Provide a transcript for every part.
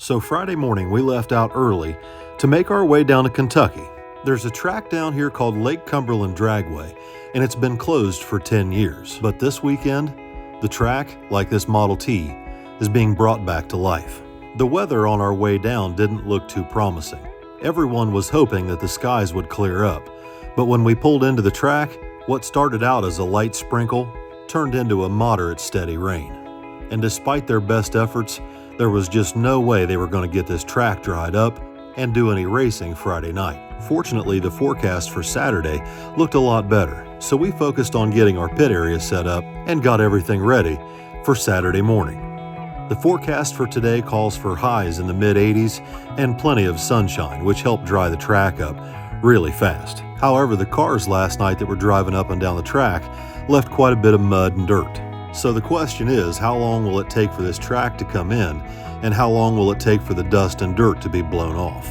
So Friday morning we left out early to make our way down to Kentucky. There's a track down here called Lake Cumberland Dragway, and it's been closed for 10 years. But this weekend, the track, like this Model T, is being brought back to life. The weather on our way down didn't look too promising. Everyone was hoping that the skies would clear up, but when we pulled into the track, what started out as a light sprinkle turned into a moderate steady rain. And despite their best efforts, there was just no way they were going to get this track dried up and do any racing Friday night. Fortunately, the forecast for Saturday looked a lot better, so we focused on getting our pit area set up and got everything ready for Saturday morning. The forecast for today calls for highs in the mid-80s and plenty of sunshine, which helped dry the track up really fast. However, the cars last night that were driving up and down the track left quite a bit of mud and dirt. So the question is, how long will it take for this track to come in, and how long will it take for the dust and dirt to be blown off?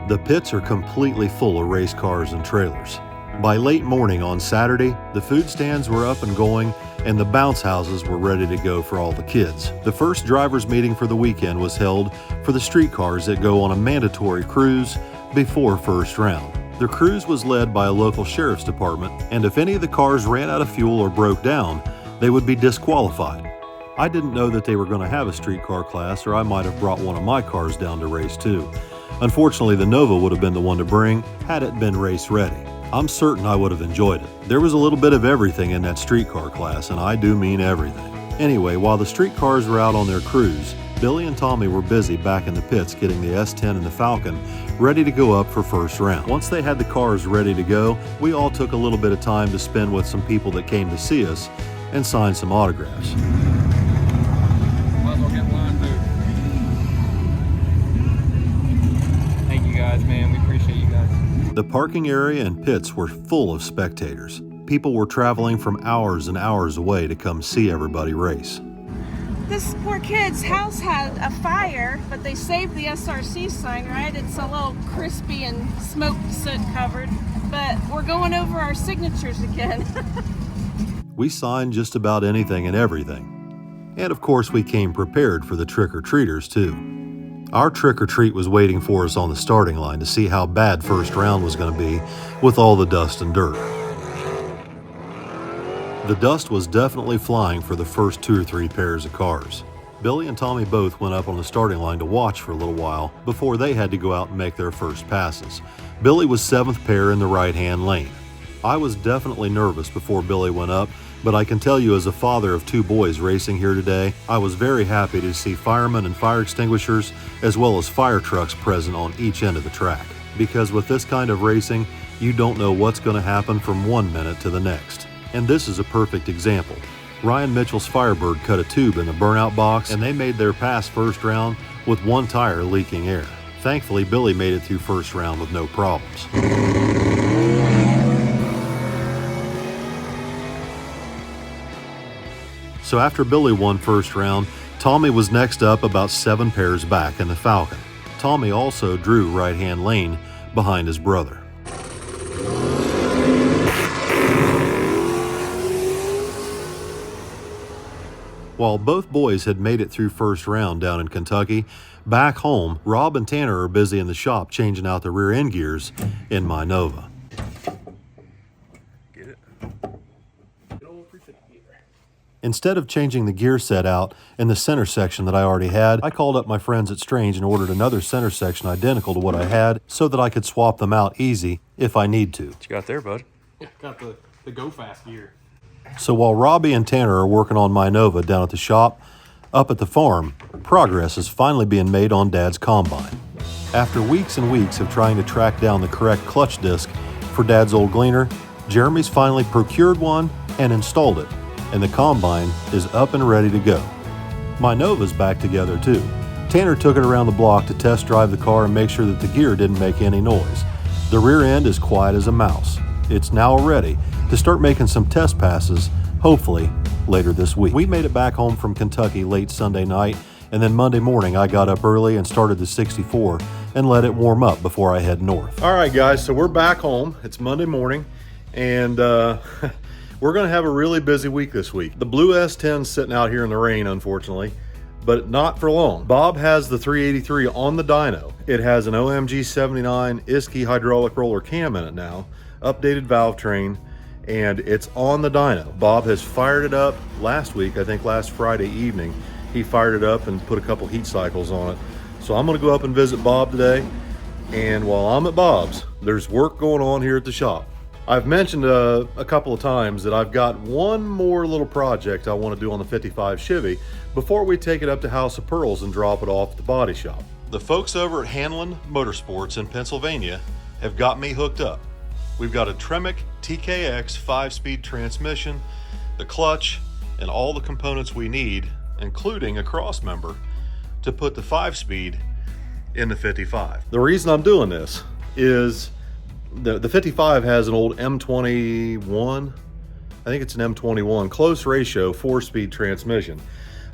The pits are completely full of race cars and trailers. By late morning on Saturday, the food stands were up and going, and the bounce houses were ready to go for all the kids. The first drivers' meeting for the weekend was held for the street cars that go on a mandatory cruise before first round. The cruise was led by a local sheriff's department, and if any of the cars ran out of fuel or broke down, they would be disqualified. I didn't know that they were going to have a streetcar class, or I might have brought one of my cars down to race too. Unfortunately, the Nova would have been the one to bring had it been race ready. I'm certain I would have enjoyed it. There was a little bit of everything in that streetcar class, and I do mean everything. Anyway, while the streetcars were out on their cruise, Billy and Tommy were busy back in the pits getting the S10 and the Falcon ready to go up for first round. Once they had the cars ready to go, we all took a little bit of time to spend with some people that came to see us and sign some autographs. Might as well get one too. Thank you guys, man. We appreciate you guys. The parking area and pits were full of spectators. People were traveling from hours and hours away to come see everybody race. This poor kid's house had a fire, but they saved the SRC sign, right? It's a little crispy and smoke soot covered, but we're going over our signatures again. We signed just about anything and everything. And of course, we came prepared for the trick-or-treaters too. Our trick-or-treat was waiting for us on the starting line to see how bad first round was going to be with all the dust and dirt. The dust was definitely flying for the first 2 or 3 pairs of cars. Billy and Tommy both went up on the starting line to watch for a little while before they had to go out and make their first passes. Billy was 7th pair in the right-hand lane. I was definitely nervous before Billy went up, but I can tell you as a father of 2 boys racing here today, I was very happy to see firemen and fire extinguishers as well as fire trucks present on each end of the track. Because with this kind of racing, you don't know what's going to happen from one minute to the next. And this is a perfect example. Ryan Mitchell's Firebird cut a tube in the burnout box, and they made their pass first round with one tire leaking air. Thankfully, Billy made it through first round with no problems. So after Billy won first round, Tommy was next up about 7 pairs back in the Falcon. Tommy also drew right-hand lane behind his brother. While both boys had made it through first round down in Kentucky, back home, Rob and Tanner are busy in the shop changing out the rear end gears in my Nova. Get it? Good old 350 gear. Instead of changing the gear set out in the center section that I already had, I called up my friends at Strange and ordered another center section identical to what I had so that I could swap them out easy if I need to. What you got there, bud? Yeah, got the go fast gear. So while Robbie and Tanner are working on my Nova down at the shop, up at the farm, progress is finally being made on Dad's combine. After weeks and weeks of trying to track down the correct clutch disc for Dad's old Gleaner, Jeremy's finally procured one and installed it, and the combine is up and ready to go. My Nova's back together too. Tanner took it around the block to test drive the car and make sure that the gear didn't make any noise. The rear end is quiet as a mouse. It's now ready to start making some test passes, hopefully later this week. We made it back home from Kentucky late Sunday night, and then Monday morning I got up early and started the 64 and let it warm up before I head north. All right guys, so we're back home. It's Monday morning, and we're gonna have a really busy week this week. The blue S10's sitting out here in the rain, unfortunately, but not for long. Bob has the 383 on the dyno. It has an OMG 79 Isky hydraulic roller cam in it now, updated valve train, and it's on the dyno. Bob has fired it up last week, I think last Friday evening. He fired it up and put a couple heat cycles on it. So I'm gonna go up and visit Bob today. And while I'm at Bob's, there's work going on here at the shop. I've mentioned a couple of times that I've got one more little project I want to do on the 55 Chevy before we take it up to House of Pearls and drop it off at the body shop. The folks over at Hanlon Motorsports in Pennsylvania have got me hooked up. We've got a TREMEC TKX 5-speed transmission, the clutch, and all the components we need, including a cross member, to put the 5-speed in the 55. The reason I'm doing this is the 55 has an old M21, I think it's an M21, close ratio 4-speed transmission.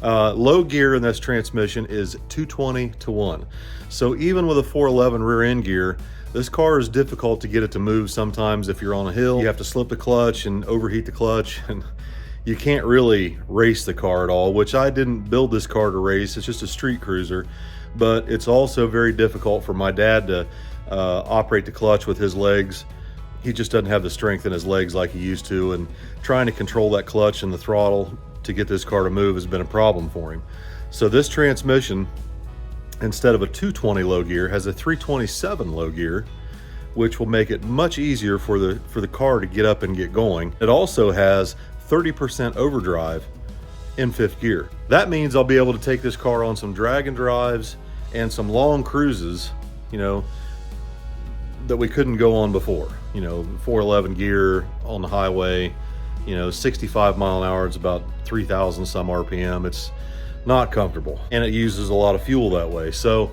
Low gear in this transmission is 220-1. So even with a 411 rear end gear, this car is difficult to get it to move sometimes. If you're on a hill, you have to slip the clutch and overheat the clutch, and you can't really race the car at all, which I didn't build this car to race. It's just a street cruiser, but it's also very difficult for my dad to operate the clutch with his legs. He just doesn't have the strength in his legs like he used to, and trying to control that clutch and the throttle to get this car to move has been a problem for him. So this transmission, instead of a 220 low gear, has a 327 low gear, which will make it much easier for the car to get up and get going. It also has 30% overdrive in 5th gear. That means I'll be able to take this car on some drag and drives and some long cruises, you know, that we couldn't go on before. You know, 411 gear on the highway, you know, 65 mile an hour, it's about 3,000 some RPM. It's not comfortable, and it uses a lot of fuel that way. So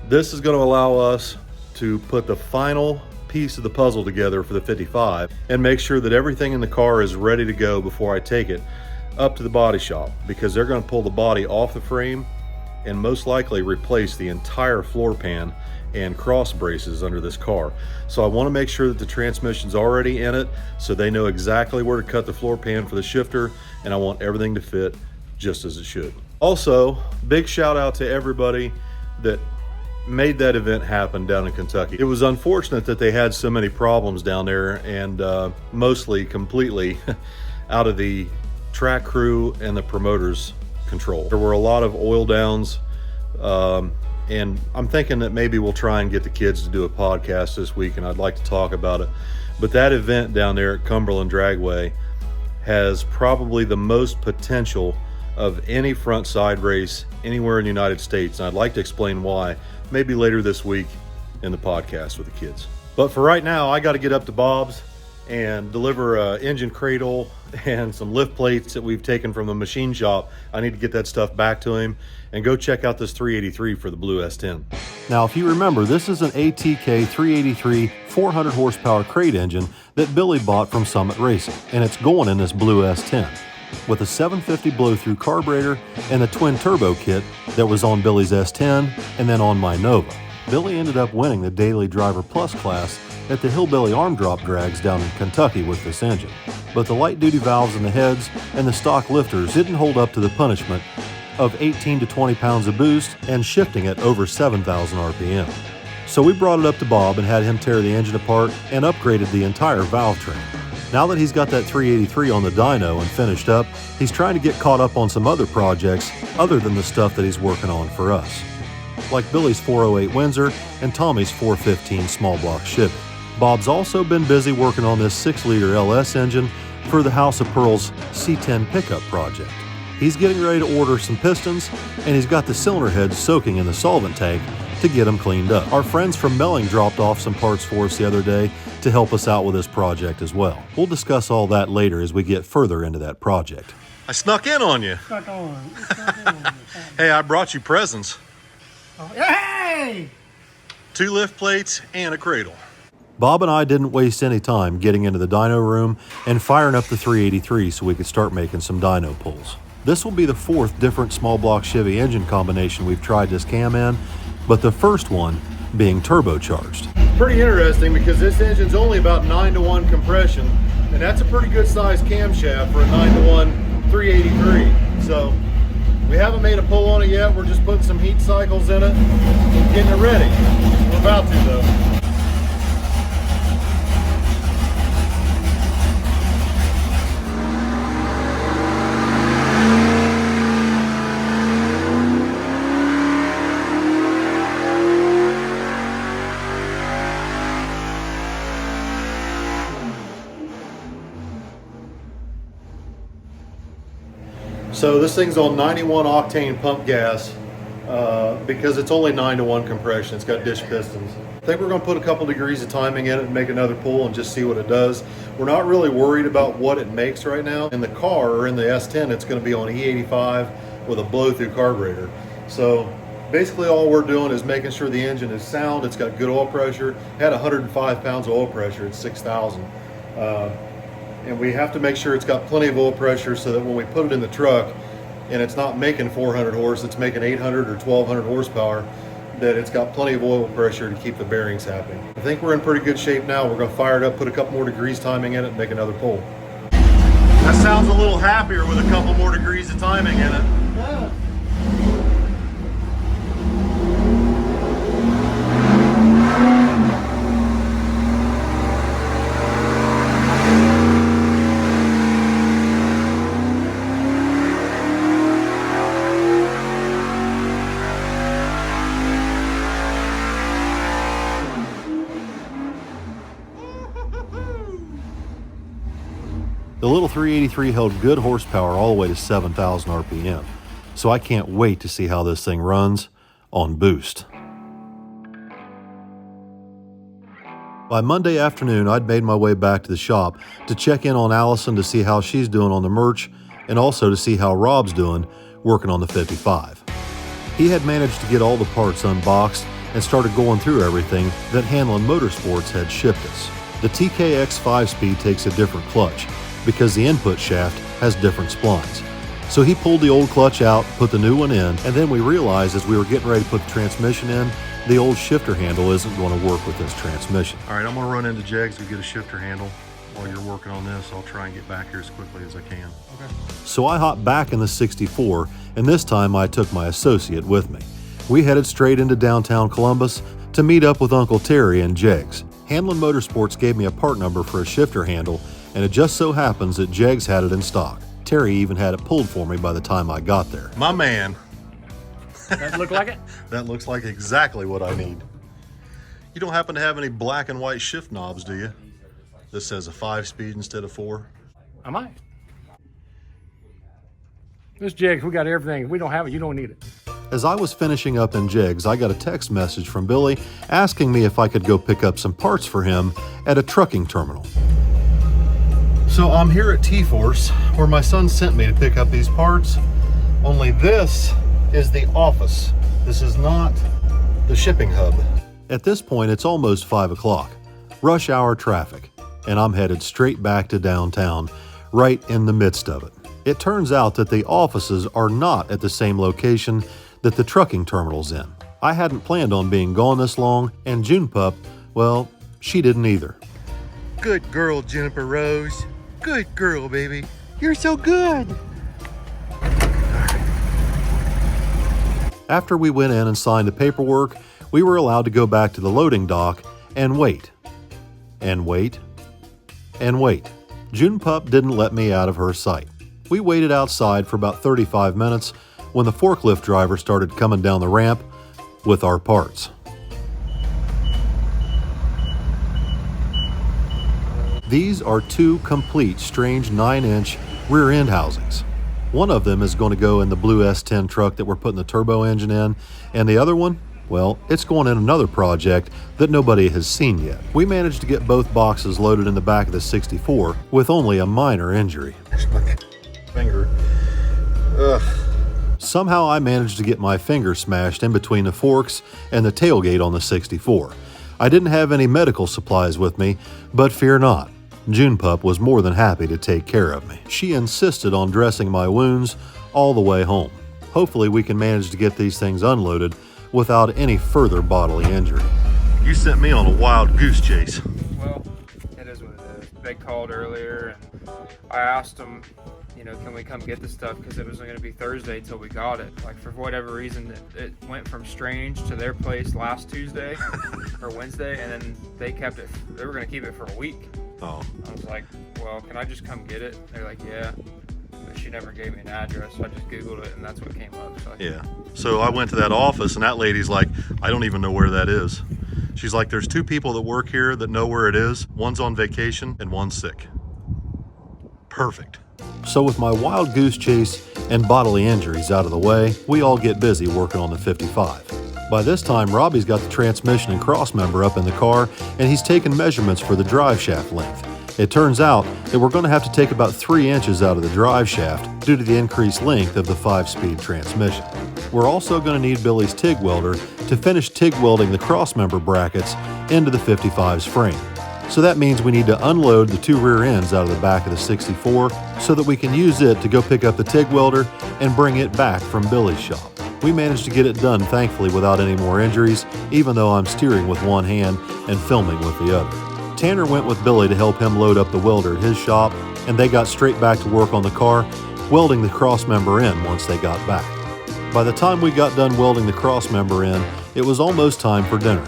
this is going to allow us to put the final piece of the puzzle together for the 55 and make sure that everything in the car is ready to go before I take it up to the body shop, because they're going to pull the body off the frame and most likely replace the entire floor pan and cross braces under this car. So I want to make sure that the transmission's already in it so they know exactly where to cut the floor pan for the shifter, and I want everything to fit just as it should. Also, big shout out to everybody that made that event happen down in Kentucky. It was unfortunate that they had so many problems down there, and mostly completely out of the track crew and the promoters' control. There were a lot of oil downs, and I'm thinking that maybe we'll try and get the kids to do a podcast this week, and I'd like to talk about it. But that event down there at Cumberland Dragway has probably the most potential of any front side race anywhere in the United States, and I'd like to explain why maybe later this week in the podcast with the kids. But for right now, I got to get up to Bob's and deliver an engine cradle and some lift plates that we've taken from the machine shop. I need to get that stuff back to him and go check out this 383 for the blue S10. Now, if you remember, this is an ATK 383 400 horsepower crate engine that Billy bought from Summit Racing, and it's going in this blue S10 with a 750 blow-through carburetor and the twin turbo kit that was on Billy's S10 and then on my Nova. Billy ended up winning the Daily Driver Plus class at the Hillbilly Arm Drop Drags down in Kentucky with this engine. But the light-duty valves in the heads and the stock lifters didn't hold up to the punishment of 18 to 20 pounds of boost and shifting at over 7,000 RPM. So we brought it up to Bob and had him tear the engine apart and upgraded the entire valve train. Now that he's got that 383 on the dyno and finished up, he's trying to get caught up on some other projects other than the stuff that he's working on for us, like Billy's 408 Windsor and Tommy's 415 small block Chevy. Bob's also been busy working on this 6-liter LS engine for the House of Pearls C10 pickup project. He's getting ready to order some pistons, and he's got the cylinder heads soaking in the solvent tank to get them cleaned up. Our friends from Melling dropped off some parts for us the other day to help us out with this project as well. We'll discuss all that later as we get further into that project. I snuck in on you. Snuck on. Hey, I brought you presents. Oh, hey! 2 lift plates and a cradle. Bob and I didn't waste any time getting into the dyno room and firing up the 383 so we could start making some dyno pulls. This will be the 4th different small block Chevy engine combination we've tried this cam in, but the first one being turbocharged. Pretty interesting because this engine's only about 9-to-1 compression, and that's a pretty good size camshaft for a 9-to-1 383. So We haven't made a pull on it yet. We're just putting some heat cycles in it, getting it ready. We're about to though. So this thing's on 91 octane pump gas because it's only 9-to-1 compression. It's got dish pistons. I think we're going to put a couple degrees of timing in it and make another pull and just see what it does. We're not really worried about what it makes right now. In the car, or in the S10, it's going to be on E85 with a blow-through carburetor. So basically all we're doing is making sure the engine is sound. It's got good oil pressure. It had 105 pounds of oil pressure at 6,000. And we have to make sure it's got plenty of oil pressure so that when we put it in the truck and it's not making 400 horse, it's making 800 or 1200 horsepower, that it's got plenty of oil pressure to keep the bearings happy. I think we're in pretty good shape now. We're going to fire it up, put a couple more degrees timing in it, and make another pull. That sounds a little happier with a couple more degrees of timing in it. Yeah. The little 383 held good horsepower all the way to 7,000 RPM, so I can't wait to see how this thing runs on boost. By Monday afternoon, I'd made my way back to the shop to check in on Allison to see how she's doing on the merch and also to see how Rob's doing working on the 55. He had managed to get all the parts unboxed and started going through everything that Hanlon Motorsports had shipped us. The TKX 5-speed takes a different clutch because the input shaft has different splines. So he pulled the old clutch out, put the new one in, and then we realized as we were getting ready to put the transmission in, the old shifter handle isn't going to work with this transmission. All right, I'm going to run into Jegs to get a shifter handle. While you're working on this, I'll try and get back here as quickly as I can. Okay. So I hopped back in the 64, and this time I took my associate with me. We headed straight into downtown Columbus to meet up with Uncle Terry and Jegs. Hanlon Motorsports gave me a part number for a shifter handle, and it just so happens that Jegs had it in stock. Terry even had it pulled for me by the time I got there. My man. That look like it? That looks like exactly what I need. You don't happen to have any black and white shift knobs, do you? This says a 5-speed instead of 4. I might. This Jegs, we got everything. If we don't have it, you don't need it. As I was finishing up in Jegs, I got a text message from Billy asking me if I could go pick up some parts for him at a trucking terminal. So I'm here at T-Force, where my son sent me to pick up these parts, only this is the office. This is not the shipping hub. At this point, it's almost 5 o'clock, rush hour traffic, and I'm headed straight back to downtown, right in the midst of it. It turns out that the offices are not at the same location that the trucking terminal's in. I hadn't planned on being gone this long, and June Pup, well, she didn't either. Good girl, Juniper Rose. Good girl, baby. You're so good. After we went in and signed the paperwork, we were allowed to go back to the loading dock and wait. And wait. And wait. June Pup didn't let me out of her sight. We waited outside for about 35 minutes when the forklift driver started coming down the ramp with our parts. These are two complete strange 9-inch rear end housings. One of them is going to go in the blue S10 truck that we're putting the turbo engine in, and the other one, well, it's going in another project that nobody has seen yet. We managed to get both boxes loaded in the back of the 64 with only a minor injury. My finger. Ugh. Somehow I managed to get my finger smashed in between the forks and the tailgate on the 64. I didn't have any medical supplies with me, but fear not. June Pup was more than happy to take care of me. She insisted on dressing my wounds all the way home. Hopefully we can manage to get these things unloaded without any further bodily injury. You sent me on a wild goose chase. Well, it is what it is. They called earlier and I asked them you know, can we come get the stuff? Because it was going to be Thursday till we got it. Like, for whatever reason, it went from Strange to their place last Tuesday or Wednesday, and then they kept it. They were going to keep it for a week. Oh. I was like, well, can I just come get it? They're like, yeah. But she never gave me an address, so I just Googled it, and that's what came up. So Yeah. So I went to that office, and that lady's like, I don't even know where that is. She's like, there's 2 people that work here that know where it is. One's on vacation and one's sick. Perfect. So with my wild goose chase and bodily injuries out of the way, we all get busy working on the 55. By this time, Robbie's got the transmission and cross member up in the car, and he's taken measurements for the drive shaft length. It turns out that we're going to have to take about 3 inches out of the drive shaft due to the increased length of the 5-speed transmission. We're also going to need Billy's TIG welder to finish TIG welding the crossmember brackets into the 55's frame. So that means we need to unload the 2 rear ends out of the back of the 64 so that we can use it to go pick up the TIG welder and bring it back from Billy's shop. We managed to get it done, thankfully, without any more injuries, even though I'm steering with one hand and filming with the other. Tanner went with Billy to help him load up the welder at his shop, and they got straight back to work on the car, welding the crossmember in once they got back. By the time we got done welding the crossmember in, it was almost time for dinner.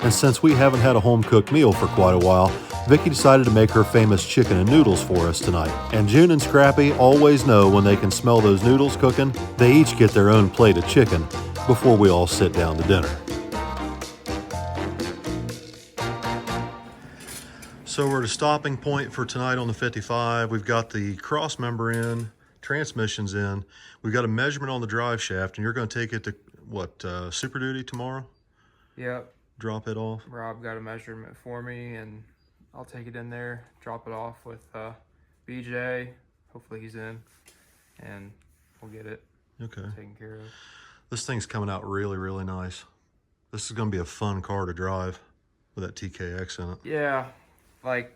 And since we haven't had a home-cooked meal for quite a while, Vicky decided to make her famous chicken and noodles for us tonight. And June and Scrappy always know when they can smell those noodles cooking, they each get their own plate of chicken before we all sit down to dinner. So we're at a stopping point for tonight on the 55. We've got the cross member in, transmissions in. We've got a measurement on the drive shaft, and you're going to take it to, what, Super Duty tomorrow? Yep. Drop it off? Rob got a measurement for me, and I'll take it in there, drop it off with BJ. Hopefully he's in, and we'll get it taken care of. This thing's coming out really, really nice. This is going to be a fun car to drive with that TKX in it. Yeah, like,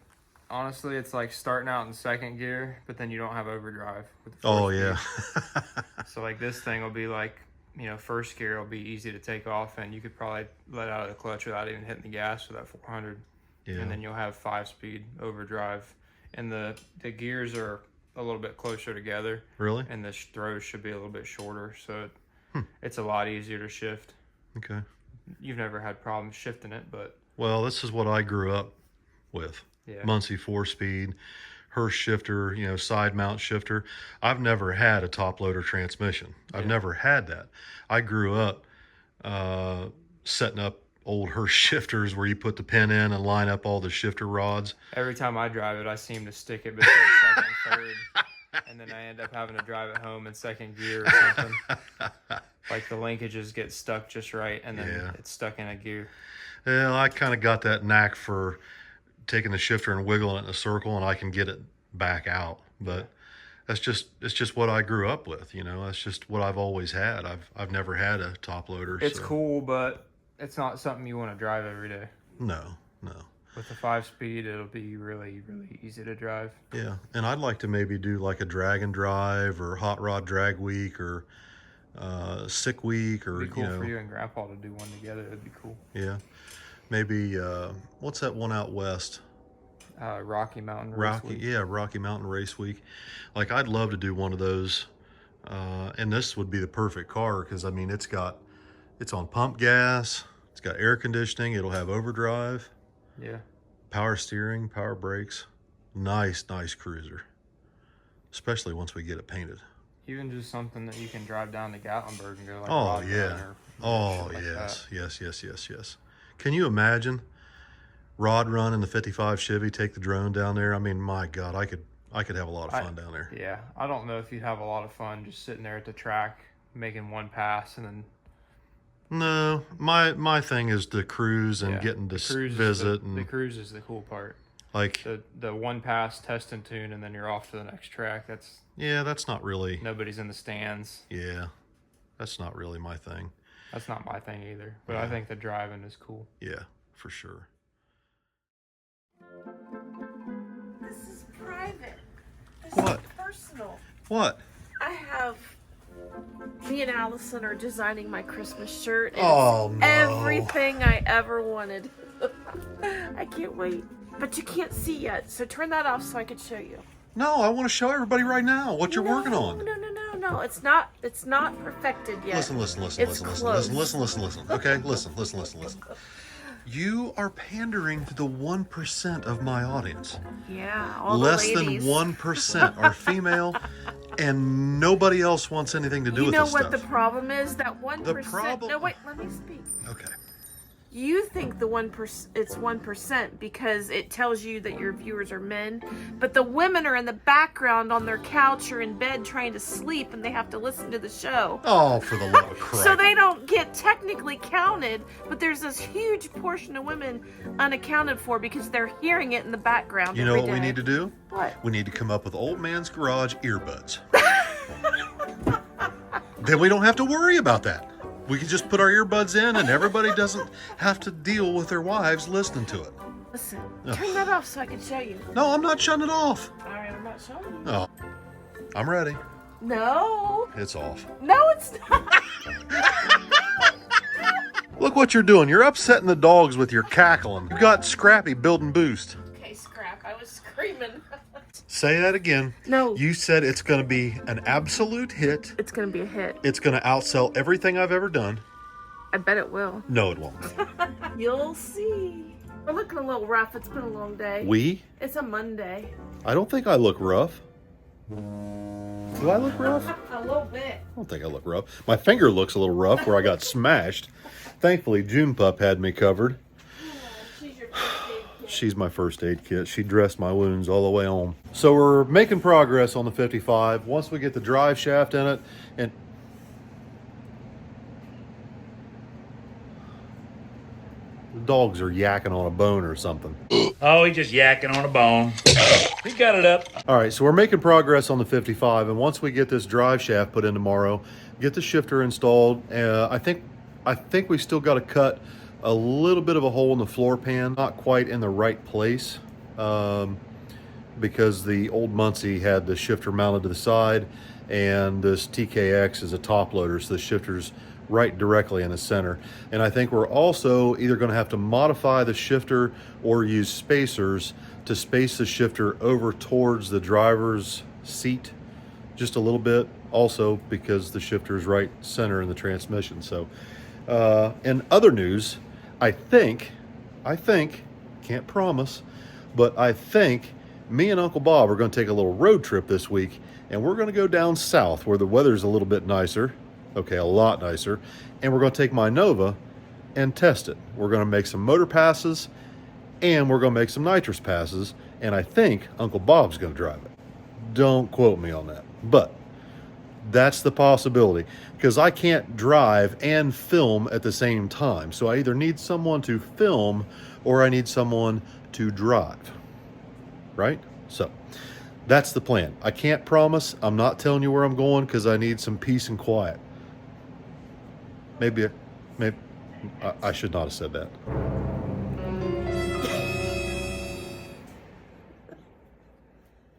honestly, it's like starting out in second gear, but then you don't have overdrive with the Oh, first yeah. gear. So, like, this thing will be like, you know, first gear will be easy to take off, and you could probably let out of the clutch without even hitting the gas with that 400. Yeah. And then you'll have 5-speed overdrive, and the gears are a little bit closer together. Really? And the throws should be a little bit shorter, so it's a lot easier to shift. Okay. You've never had problems shifting it, but Well, this is what I grew up with. yeah. MUNCIE 4-speed, Hurst shifter, you know, side mount shifter. I've never had a top loader transmission. I've never had that. I grew up setting up old Hurst shifters where you put the pin in and line up all the shifter rods. Every time I drive it, I seem to stick it between second and third, and then I end up having to drive it home in second gear or something. Like the linkages get stuck just right, and then it's stuck in a gear. Well, I kind of got that knack for taking the shifter and wiggling it in a circle, and I can get it back out. But it's just what I grew up with, you know. That's just what I've always had. I've never had a top loader. It's cool, but it's not something you want to drive every day. No. With the 5-speed, it'll be really, really easy to drive. Yeah, and I'd like to maybe do like a drag and drive or hot rod drag week or sick week, or It'd be cool, you know, for you and Grandpa to do one together. It'd be cool. Yeah, maybe what's that one out west? Rocky Mountain Race Week. Rocky Mountain Race Week. Like, I'd love to do one of those, and this would be the perfect car because I mean it's on pump gas, it's got air conditioning, it'll have overdrive, power steering, power brakes. Nice cruiser, especially once we get it painted. Even just something that you can drive down to Gatlinburg and go like. Oh yeah. Oh yes. Can you imagine rod run in the 55 Chevy, take the drone down there? I mean, my God, I could have a lot of fun down there. Yeah, I don't know if you'd have a lot of fun just sitting there at the track making one pass and then. No, my thing is the cruise and getting to visit. The cruise is the cool part. Like the one pass, test and tune, and then you're off to the next track. That's not really. Nobody's in the stands. Yeah, that's not really my thing. That's not my thing either. But I think the driving is cool. Yeah, for sure. This is private. This What? is personal. What? I have. Me and Allison are designing my Christmas shirt. And Oh, it's no. everything I ever wanted. I can't wait. But you can't see yet, so turn that off so I can show you. No, I want to show everybody right now what you're working on. No. It's not perfected yet. Listen. Okay, listen. You are pandering to the 1% of my audience. Yeah, all Less the than ladies. 1% are female, and nobody else wants anything to do with this stuff. You know what the problem is? That 1%. The problem- No, wait, let me speak. Okay. You think the 1% it's 1% because it tells you that your viewers are men, but the women are in the background on their couch or in bed trying to sleep, and they have to listen to the show. Oh, for the love of crap. So they don't get technically counted, but there's this huge portion of women unaccounted for because they're hearing it in the background. You know every what we day. need to do? What? We need to come up with old man's garage earbuds. Then we don't have to worry about that. We can just put our earbuds in and everybody doesn't have to deal with their wives listening to it. Listen, turn that off so I can show you. No, I'm not shutting it off. All right, I'm not showing you. Oh, I'm ready. No. It's off. No, it's not. Look what you're doing. You're upsetting the dogs with your cackling. You got Scrappy building boost. Okay, Scrap, I was screaming. Say that again. No. You said it's going to be an absolute hit. It's going to be a hit. It's going to outsell everything I've ever done. I bet it will. No, it won't. You'll see. We're looking a little rough. It's been a long day. It's a Monday. I don't think I look rough. Do I look rough? A little bit. I don't think I look rough. My finger looks a little rough where I got smashed. Thankfully, June Pup had me covered. She's your first aid kit. She's my first aid kit. She dressed my wounds all the way home. So we're making progress on the 55. Once we get the drive shaft in it, and the dogs are yakking on a bone or something. Oh, he's just yakking on a bone. He got it up. All right, so we're making progress on the 55, and once we get this drive shaft put in tomorrow, get the shifter installed, I think we still got to cut a little bit of a hole in the floor pan, not quite in the right place, because the old Muncie had the shifter mounted to the side, and this TKX is a top loader, so the shifter's right directly in the center. And I think we're also either going to have to modify the shifter or use spacers to space the shifter over towards the driver's seat just a little bit, also because the shifter is right center in the transmission. So in other news, I think, can't promise, but I think me and Uncle Bob are going to take a little road trip this week, and we're going to go down south where the weather's a little bit nicer. Okay, a lot nicer. And we're going to take my Nova and test it. We're going to make some motor passes, and we're going to make some nitrous passes, and I think Uncle Bob's going to drive it. Don't quote me on that, but that's the possibility, because I can't drive and film at the same time. So I either need someone to film or I need someone to drive, right? So that's the plan. I can't promise. I'm not telling you where I'm going because I need some peace and quiet. Maybe I should not have said that.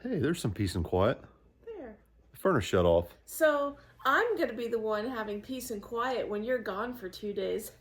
Hey, there's some peace and quiet. There. The furnace shut off. So I'm going to be the one having peace and quiet when you're gone for 2 days.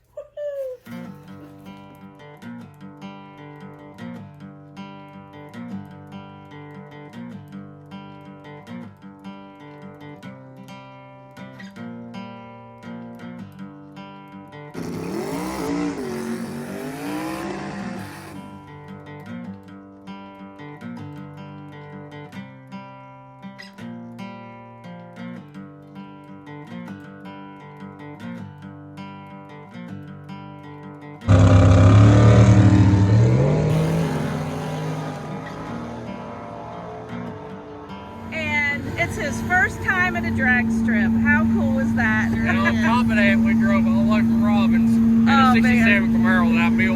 It's his first time at a drag strip. How cool is that? And on top of that, we drove all the way from Robbins in Oh, a 67 man. Camaro that I built